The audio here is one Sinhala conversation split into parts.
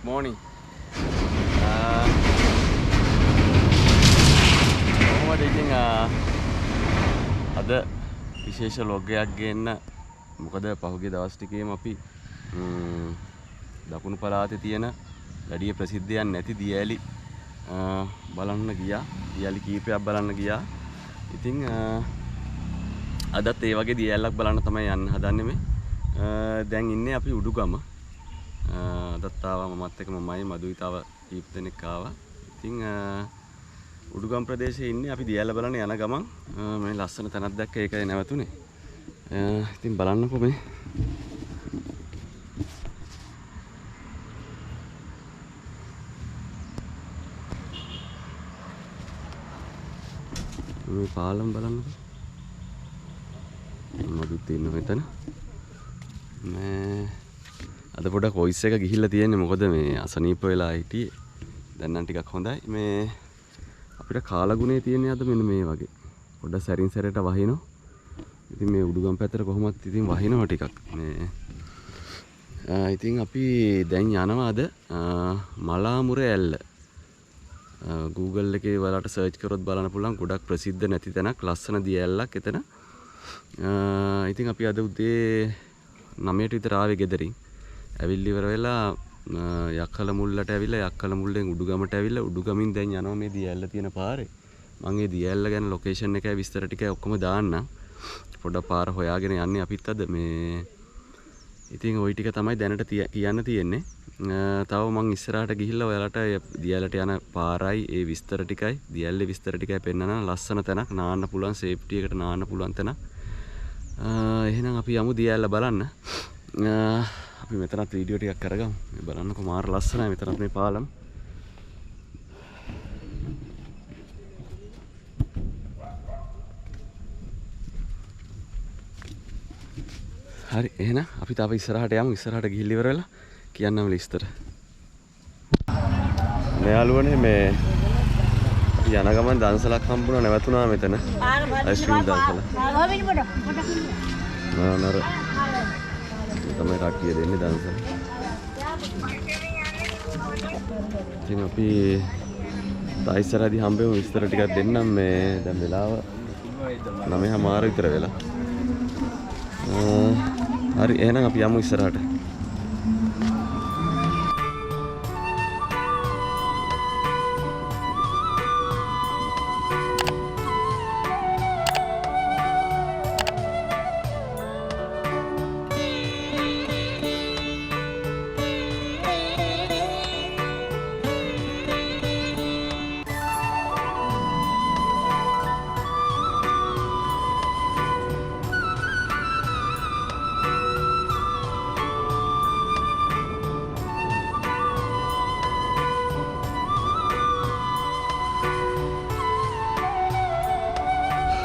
morning. කොහොමද ඉතින් අද විශේෂ ලොග් එකක් ගේන්න. මොකද පහුගිය දවස් ටිකේම අපි දකුණු පළාතේ තියෙන වැඩි ප්‍රසිද්ධියක් නැති දියැලි බලන්න ගියා. දියැලි කීපයක් බලන්න ගියා. ඉතින් අදත් ඒ වගේ දියැලක් බලන්න තමයි යන්න හදන්නේ මේ. දැන් ඉන්නේ අපි උඩුගම. අදත් ආවා මමත් එක්ක මමයි මදුයි තව කීප දෙනෙක් ආවා. ඉතින් උඩුගම් ප්‍රදේශයේ ඉන්නේ අපි දියැල බලන්න යන ගමන් මේ ලස්සන තැනක් දැක්ක ඒකයි නැවතුනේ. ඉතින් බලන්නකෝ මේ මේ පාලම් බලන්නකෝ. මදුත් ඉන්නවා මෙතන. මේ අද පොඩක් වොයිස් එක ගිහිල්ලා තියෙන්නේ මොකද මේ අසනීප වෙලා හිටියේ. දැන් නම් ටිකක් හොඳයි. මේ අපිට කාලගුණේ තියෙන්නේ අද මෙන්න මේ වගේ. පොඩ්ඩක් සැරින් සැරේට වහිනවා. ඉතින් මේ උඩුගම් පැත්තට කොහොමත් ඉතින් වහිනවා ටිකක්. මේ ඉතින් අපි දැන් යනවා අද මලාමුර ඇල්ල. Google එකේ වලට සර්ච් කරොත් බලන්න පුළුවන් ගොඩක් ප්‍රසිද්ධ නැති තැනක් ලස්සන දියැලක් එතන. ඉතින් අපි අද උදේ 9ට විතර ආවේ ගෙදරින්. ඇවිල්ලි ඉවර වෙලා යක්කල මුල්ලට ඇවිල්ලා යක්කල මුල්ලෙන් උඩුගමට ඇවිල්ලා උඩුගමින් දැන් යනවා මේ දියැල්ල තියෙන පාරේ. මම මේ දියැල්ල ගැන ලොකේෂන් එකයි විස්තර ටිකයි ඔක්කොම දාන්නම්. පොඩක් පාර හොයාගෙන යන්නේ අපිත් අද මේ. ඉතින් ওই ටික තමයි දැනට කියන්න තියෙන්නේ. තව මං ඉස්සරහට ගිහිල්ලා ඔයාලට දියැලට යන පාරයි ඒ විස්තර ටිකයි දියැල්ලේ විස්තර ටිකයි පෙන්නන ලස්සන තැනක් නාන්න පුළුවන් සේෆ්ටි එකට නාන්න පුළුවන් තැනක්. එහෙනම් අපි යමු දියැල්ල බලන්න. අපි මෙතනත් වීඩියෝ ටිකක් කරගමු. මේ බලන්නකෝ මාර ලස්සනයි මෙතනත් මේ පාලම්. හරි එහෙනම් අපි තව ඉස්සරහට යමු. ඉස්සරහට ගිහිල්ලා ඉවර වෙලා කියන්නම් විස්තර. මෙයාළුවනේ මේ යන ගමන් දන්සලක් හම්බුණා නැවතුණා මෙතන. අයිස්ක්‍රීම් දන්සල. නර තමයි කට්ටිය දෙන්නේ දන්සල. ඉතින් අපි තායිස්සරදී හම්බෙමු විස්තර ටිකක් දෙන්නම් මේ දැන් වෙලාව 9:00 විතර වෙලා. හරි එහෙනම් අපි යමු ඉස්සරහට.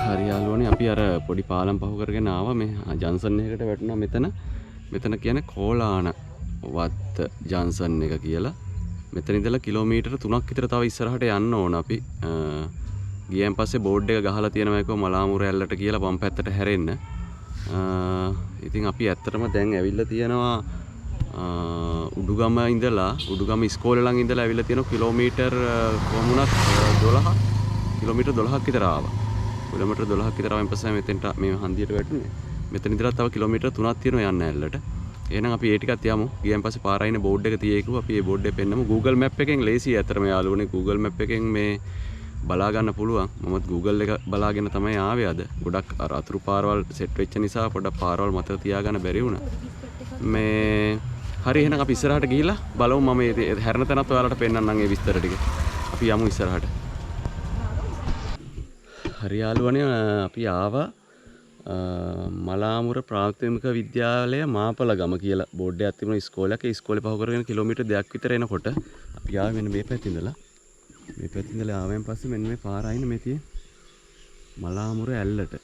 හරි යාළුවනේ අපි අර පොඩි පාලම් පහු කරගෙන ආවා මේ ජන්සන් එකකට වැටුණා මෙතන කියන්නේ කෝලාන වත්ත ජන්සන් එක කියලා. මෙතන ඉඳලා කිලෝමීටර 3ක් විතර තව ඉස්සරහට යන්න ඕන අපි. ගියන් පස්සේ බෝඩ් එක ගහලා තියෙනවා ඒක මලාමුර ඇල්ලට කියලා වම් පැත්තට හැරෙන්න. ඉතින් අපි ඇත්තටම දැන් ඇවිල්ලා තියෙනවා උඩුගම ඉඳලා උඩුගම ඉස්කෝලේ ළඟ ඉඳලා ඇවිල්ලා තියෙනවා කිලෝමීටර් කොමුණක් 12 කිලෝමීටර් 12ක් විතර ආවා. කිලෝමීටර් 12ක් විතර ආවෙන් පස්සේ මෙතෙන්ට මේ හන්දියට වැටුනේ. මෙතන ඉඳලා තව කිලෝමීටර් 3ක් තියෙනවා යන්න ඇල්ලට. එහෙනම් අපි ඒ ටිකත් යමු. ගියන් පස්සේ පාරයිනේ බෝඩ් එක තියේකෝ අපි ඒ බෝඩ් එක පෙන්නමු. Google Map එකෙන් ලේසියි අතරම යාළුවනේ. Google Map එකෙන් මේ බලා ගන්න පුළුවන්. මමත් Google එක බලාගෙන තමයි ආවේ අද. ගොඩක් අර අතුරු පාරවල් සෙට් වෙච්ච නිසා පොඩක් පාරවල් මතක තියාගන්න බැරි වුණා. මේ හරි එහෙනම් අපි ඉස්සරහට ගිහිල්ලා බලමු. මම මේ හැරෙන තැනත් ඔයාලට පෙන්නන්නම් ඒ විස්තර ටික. අපි යමු ඉස්සරහට. හරි යාළුවනේ අපි ආවා මලාමුර ප්‍රාථමික විද්‍යාලය මාපලගම කියලා බෝඩ් එකක් තිබුණා ඉස්කෝලේක. ඉස්කෝලේ පහු කරගෙන කිලෝමීටර් 2ක් විතර එනකොට අපි ආවේ මෙන්න මේ පැත්තේ ඉඳලා. මේ පැත්තේ ඉඳලා ආවෙන් පස්සේ මෙන්න මේ පාර අයින මේ තියෙන මලාමුර ඇල්ලට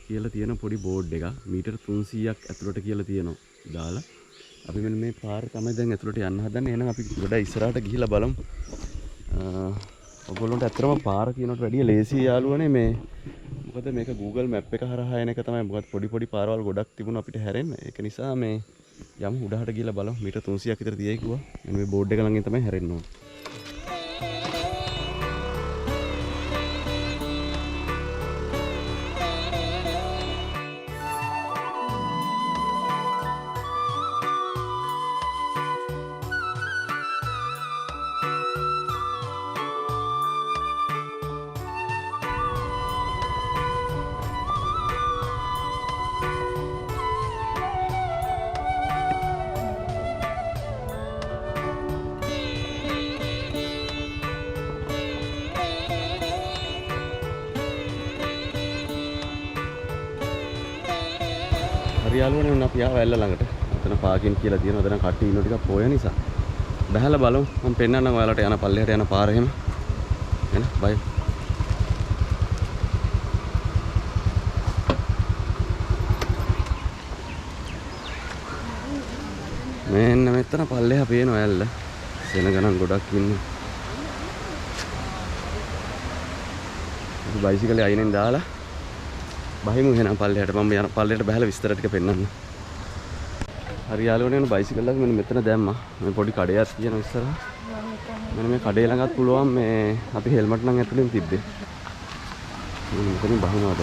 කියලා තියෙන පොඩි බෝඩ් එකක්. මීටර් 300ක් ඇතුළට කියලා තියෙනවා දාලා. අපි මෙන්න මේ පාර තමයි දැන් ඇතුළට යන්න හදන්නේ. එහෙනම් අපි ගොඩ ඉස්සරහට ගිහිල්ලා බලමු. ඔයගොල්ලන්ට ඇත්තටම පාර කියනකට වැඩිය ලේසි යාළුවනේ මේ. මොකද මේක Google Map එක හරහා එන එක තමයි. මොකද පොඩි පොඩි පාරවල් ගොඩක් තිබුණා අපිට හැරෙන්න. ඒක නිසා මේ යමු උඩහට ගිහලා බලමු. මීටර් 300ක් විතර තියෙයි කිව්වා. මෙන්න මේ බෝඩ් එක ළඟින් තමයි හැරෙන්න ඕනේ. යාළුවනේ උන් අපි ආව ඇල්ල ළඟට. අතන පාකින් කියලා තියෙනවා. අතන කට්ටිය ඉන්න ටිකක් පොය නිසා. බහැලා බලමු. මම පෙන්නන්නම් ඔයාලට යන පල්ලෙහාට යන පාර එහෙම. එන බයි. මෙන්න මෙතන පල්ලෙහා පේනවා ඇල්ල. සෙන ගණන් ගොඩක් ඉන්නේ. අපි බයිසිකලේ අයිනෙන් දාලා බහිමු එහෙනම් පල්ලෙහාට. මම යන පල්ලෙහාට බහලා විස්තර ටික පෙන්නන්න. හරි යාළුවනේ යන බයිසිකල් එක මෙන්න මෙතන දැම්මා. මේ පොඩි කඩයක් තියෙනවා ඉස්සරහා. මෙන්න මේ කඩේ ළඟත් පුළුවන් මේ අපි හෙල්මට් නම් ඇතුලෙන් තිබ්බේ. මෙතනින් බහිමු අද.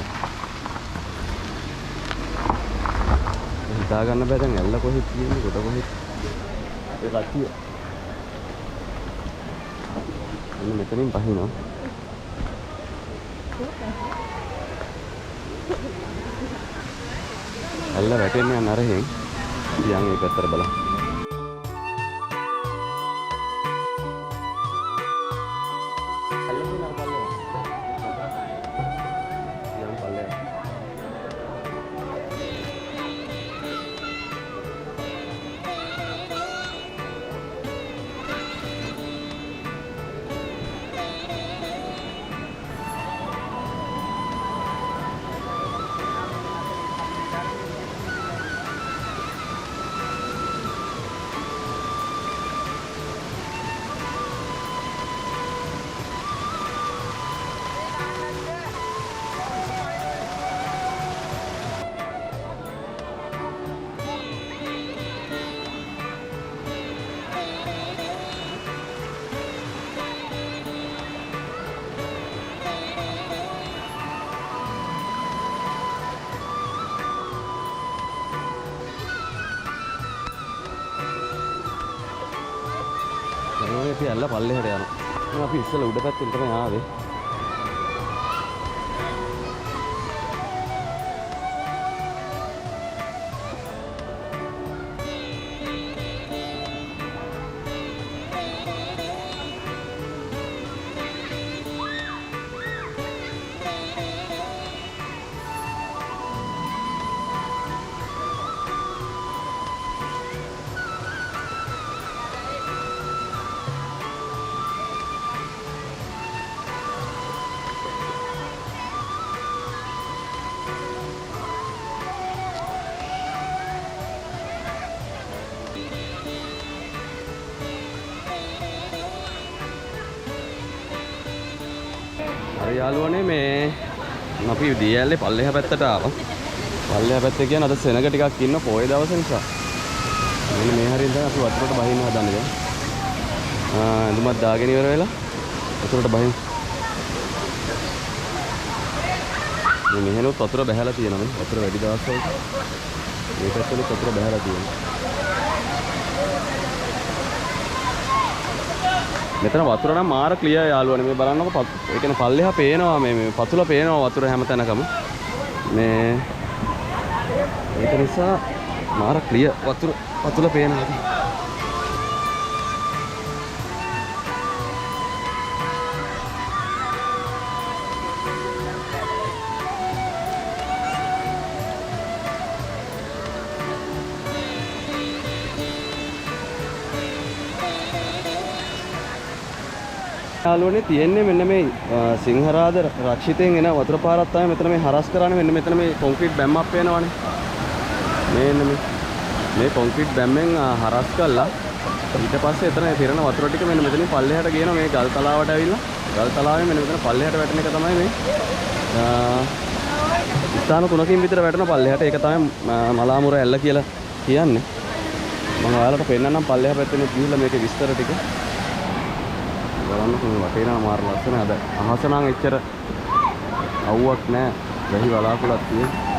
හිතා ගන්න බෑ දැන් ඇල්ල කොහෙද තියෙන්නේ කොට කොහෙද. ඒ කට්ටිය. මෙන්න මෙතනින් බහිනවා. ඇල්ල වැටෙන්නේ නරහෙන්. යන් ඒ පැත්තට බලන්න. අපි ඇල්ල පල්ලෙහාට යනවා. අපි ඉස්සෙල්ලා උඩ පැත්තෙන් තමයි ආවේ. යාළුවනේ මේ අපි දියැලේ පල්ලෙහා පැත්තට ආවා. පල්ලෙහා පැත්තේ කියන අද සෙනග ටිකක් ඉන්න පොයේ දවස නිසා. මෙන්න මේ හරියෙන් තමයි අපි වතුරට බහින්න හදන්නේ දැන්. ඇඳුමක් දාගෙන ඉවර වෙලා වතුරට බහිමු. මේ මෙහෙනුත් වතුර බහැලා තියෙනවා නේ. වතුර වැඩි දවස් වලට. මේ පැත්තේ වතුර බහැලා තියෙනවා. මෙතන වතුර නම් මාර ක්ලියර් යාළුවනේ. මේ බලන්නකො ඒ කියන්නේ පල්ලෙහා පේනවා මේ පතුල පේනවා වතුර හැම තැනකම. මේ ඒක නිසා මාර ක්ලියර් පතුල පේනවා. යාළුවනේ තියෙන්නේ මෙන්න මේ සිංහරාද රක්ෂිතයෙන් එන වතුර පාරක් තමයි මෙතන මේ හරස් කරන්නේ. මෙන්න මෙතන මේ කොන්ක්‍රීට් බැම්මක් පේනවනේ. මෙන්න මේ කොන්ක්‍රීට් බැම්මෙන් හරස් කළා. ඊට පස්සේ එතන පිරෙන වතුර ටික මෙන්න මෙතනින් පල්ලෙහාට ගේනවා මේ ගල් තලාවට ඇවිල්ලා. ගල් තලාවෙන් මෙන්න මෙතන පල්ලෙහාට වැටෙන එක තමයි මේ ස්ථාන 3කින් විතර වැටෙන පල්ලෙහාට. ඒක තමයි මලාමුර ඇල්ල කියලා කියන්නේ. මම ඔයාලට පෙන්නන්නම් පල්ලෙහා පැත්තේ ගිහිල්ලා මේකේ විස්තර ටික. බලන්න මේ වටේ යන මාර ලස්සන අද අහස නම් එච්චර අවුවක් නැහැ. වැහි වලාකුළක් තියෙනවා.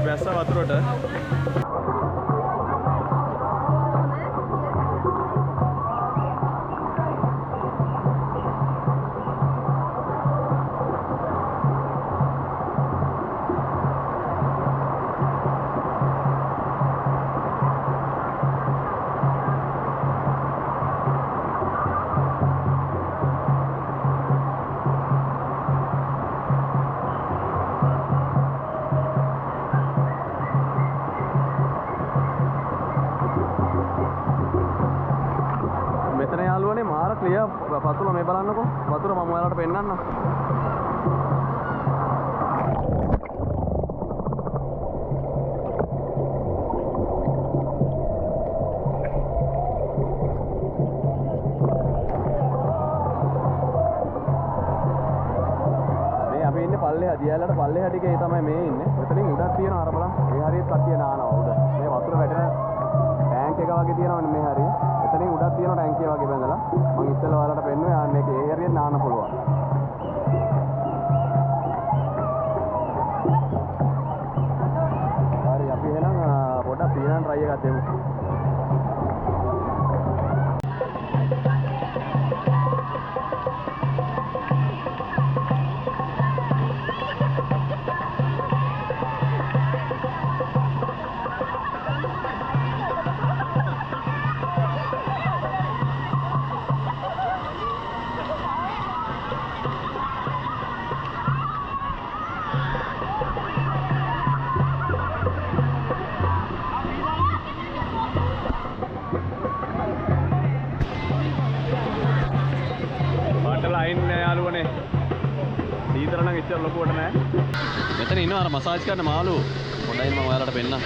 බැස්ස වතුරට පතුල මේ බලන්නකෝ වතුර මම ඔයාලට පෙන්නන්නම් මේ අපි ඉන්නේ පල්ලෙහා දියැලට පල්ලෙහා ටිකේ තමයි මේ ඉන්නේ මෙතනින් උඩක් තියෙනවා අර බලන්න මේ හරියට කට්ටිය නානවා උඩ මේ වතුර වැටෙන ටැංක් එක වගේ තියෙනවනේ මේ හරිය එතනින් උඩක් තියෙනවා ටැංකිය වගේ බැඳලා මම ඉස්සෙල්ලා ඔයාලට පෙන්නුවේ ආන්න මේකේ ඒ හරියට නාන්න පුළුවන්. හරි අපි එහෙනම් පොඩ්ඩක් පීනන් try එකක් දෙමු. ලොකුවට නෑ. මෙතන ඉන්නවා අර මසාජ් කරන මාළු. පොඩ්ඩයි මම ඔයාලට පෙන්නන්න.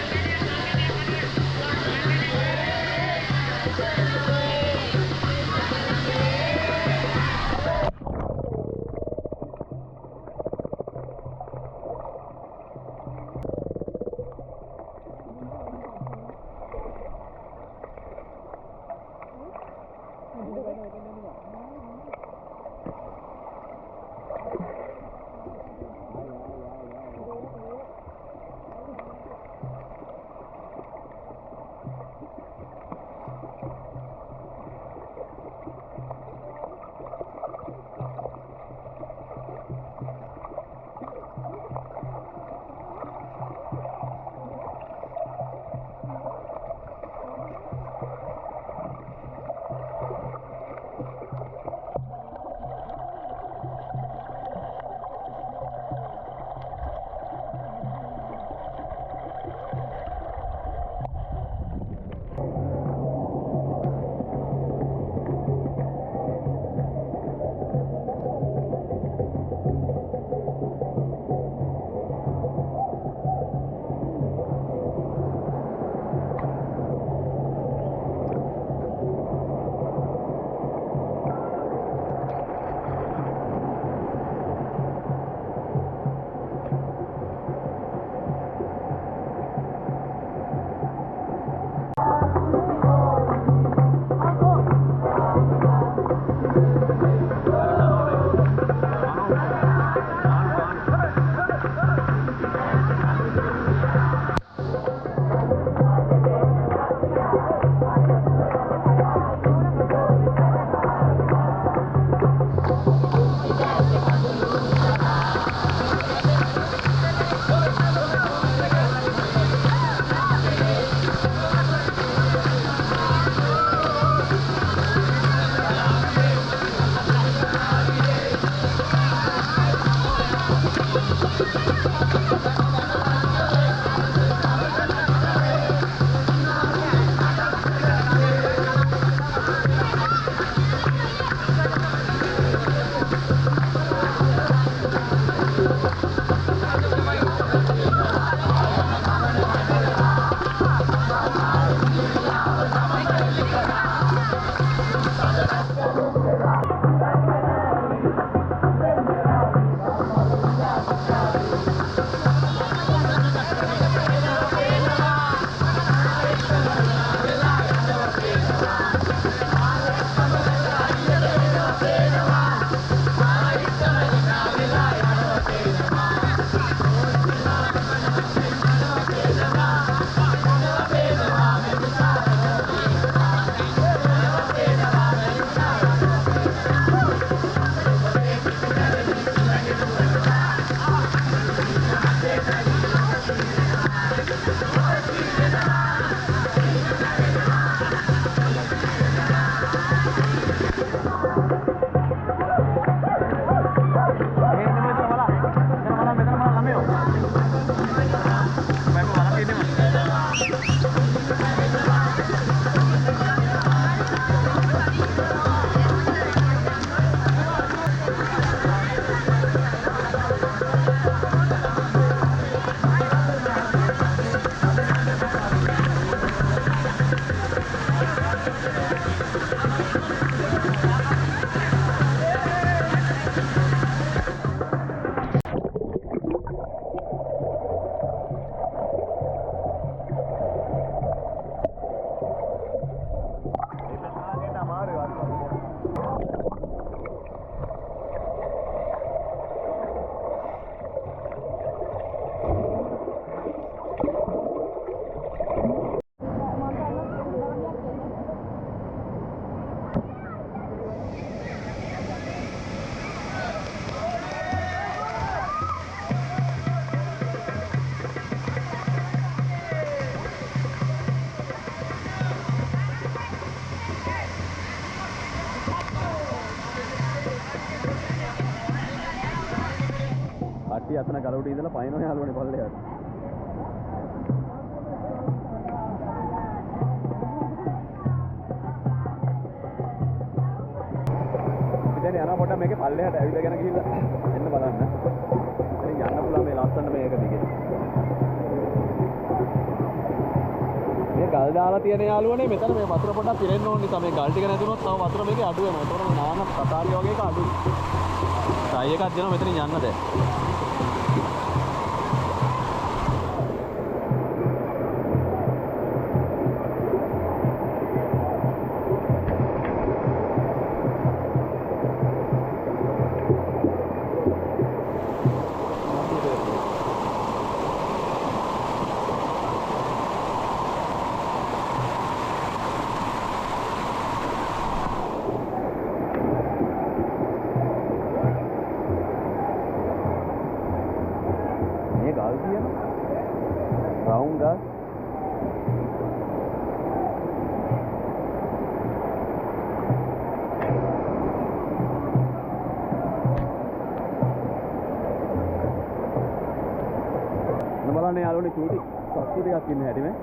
කට්ටිය අතන ගලුට ඉඳලා පයින්නවා යාළුවනේ පල්ලෙහාට. ඉතින් යනවා පොඩ්ඩක් මේකේ පල්ලෙහාට ඇවිදගෙන ගිහිල්ලා එන්න බලන්න. ඉතින් යන්න පුළුවන් මේ ලස්සන මේක දිගේ. මේ ගල් දාලා තියෙන යාළුවනේ මෙතන මේ වතුර පොඩ්ඩක් පිරෙන්න ඕන නිසා මේ ගල් ටික නැතුනොත් තව වතුර මේකේ අඩු වෙනවා. ඒතකොට මේ නාන කතාරිය වගේ එක අඩුයි. ටයි එකක් දෙනවා මෙතනින් යන්න දැන්. Round gas. බලන්න යාළුවනේ චූටි සත්තු ටිකක් ඉන්න හැටි මේ.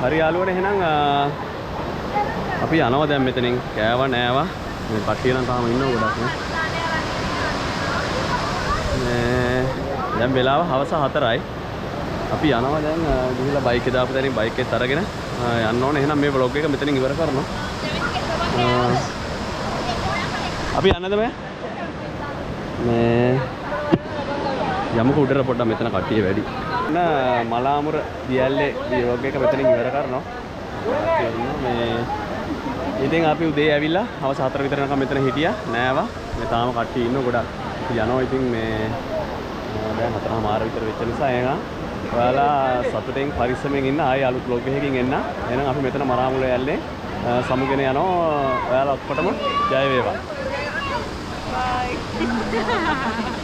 හරි යාළුවනේ එහෙනම් අපි යනවා දැන් මෙතනින් කෑවා නෑවා මේ කට්ටිය නම් තාම ඉන්නව ගොඩක් නේ දැන් වෙලාව හවස 4යි අපි යනවා දැන් ගිහිල්ලා බයික් එක දාපු තැනින් බයික් එකත් අරගෙන යන්න ඕනේ එහෙනම් මේ vlog එක මෙතනින් ඉවර කරනවා අපි යන්නද මේ යමුකෝ උඩට පොඩ්ඩක් මෙතන කට්ටිය වැඩි Malamura දියල්ලේ vlog එක මෙතනින් ඉවර කරනවා මේ ඉතින් අපි උදේ ඇවිල්ලා හවස 4 විතර යනකම් මෙතන හිටියා නෑවා මේ තාම කට්ටිය ඉන්න ගොඩක් යනවා ඉතින් මේ දැන් 4:00 විතර වෙච්ච නිසා එහෙනම් ඔයාලා සතුටෙන් පරිස්සමෙන් ඉන්න ආයෙ අලුත් vlog එකකින් එන්න එහෙනම් අපි මෙතන Malamura යල්ලේ සමුගෙන යනවා ඔයාලා ඔක්කොටම ජය වේවා bye